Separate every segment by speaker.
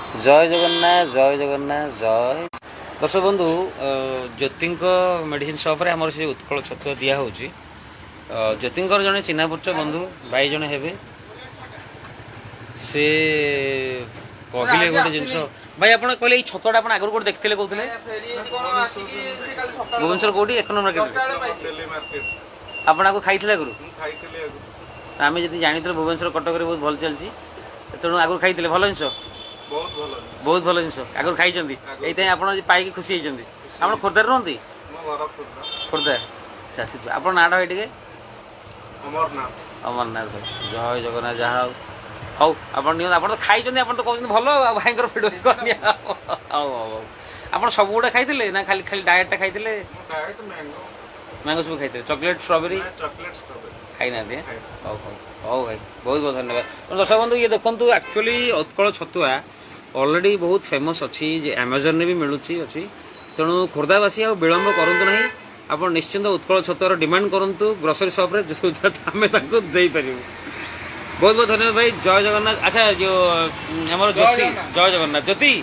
Speaker 1: जय जगन्नाथ जय जगन्नाथ जय दर्शक बंधु ज्योति मेडिसिन शॉप रे आमर से उत्कल छतुआ दिया होची ज्योति जड़े चिन्ह परिचय बंधु भाई जड़े हे से कहले गोटे जिनस भाई आप कहले छतुआ आप आगुरी कौट देखते कहते भुवनेश्वर कौटी 1 नंबर मार्केट आप खाई आगुरी आम जी जानी भुवनेश्वर कटक बहुत भल चलती तेणु आगुरी खाई भल जिन बहुत भल जिन आगुरी खाई ये आप पाई खुशी होती आप खोर्धार रुहति खोर्धा से आप नाटा भाई टे अमरनाथ भाई जय जगन्नाथ जहाँ हौ आप तो खाई आप तो कहते भल भाई भिडियो करनी आप सब गुड़ा खाई ना खाली खाली डाएट खाई मैंगो सब खाई चॉकलेट स्ट्रॉबेरी खाई ना हौ हौ हौ भाई बहुत बहुत धन्यवाद दर्शक बंधु ये देखो एक्चुअली उत्कल छतुआ ऑलरेडी बहुत फेमस अच्छी अमेजन भी मिलूँ अच्छी तेणु खोर्धावासी आ विलंब करूँ ना आप निश्चिंत उत्कल छतुआर डिमांड करूँ ग्रोसरी शॉप रे जो आम दे पार बहुत बहुत धन्यवाद भाई जय जगन्नाथ अच्छा जो आम ज्योति जय जगन्नाथ ज्योति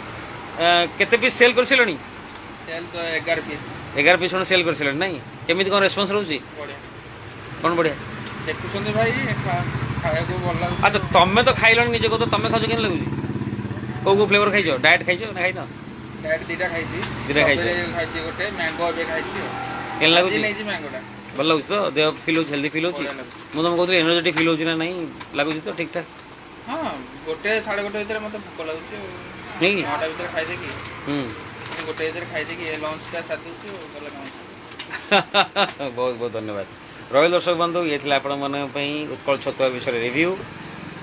Speaker 1: केते पीस सेल कर सेल
Speaker 2: तो
Speaker 1: 11 पीस सेल कर सेल ना केमी कौन रेस्पन्स रोचे कौन बढ़िया
Speaker 2: देखुं भाई खाया भल
Speaker 1: अच्छा तुम तो खाइल निजे कह तुम खाओ के लगुच कौ फ्लेवर खाई डाएट खाई ना खाई
Speaker 2: डायरेक्ट दीटा खाई गोटे मैंगो ए खाई
Speaker 1: के लगुच
Speaker 2: मैंगोटा
Speaker 1: भल लगुच तो देह फिल हो हेल्दी फिल हो तुम कहती एनर्जेटिक फिल हो ना नहीं लगुच तो ठीक ठाक
Speaker 2: हाँ गोटे 1:30 भर मत भोक लगुच 9टा भर खाई गोटे खाई लंचटा सारी
Speaker 1: बहुत बहुत धन्यवाद रही दर्शक बंधु ये उत्कल छतुआ विषय रिव्यू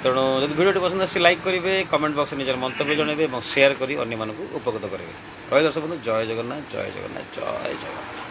Speaker 1: तेणु जब भिडियो पसंद आसे लाइक करेंगे कमेंट बॉक्स निजर मंतव्य जनइबे और शेयर कर उपकृत करेंगे रही दर्शक बंधु जय जगन्नाथ जय जगन्नाथ जय जगन्नाथ।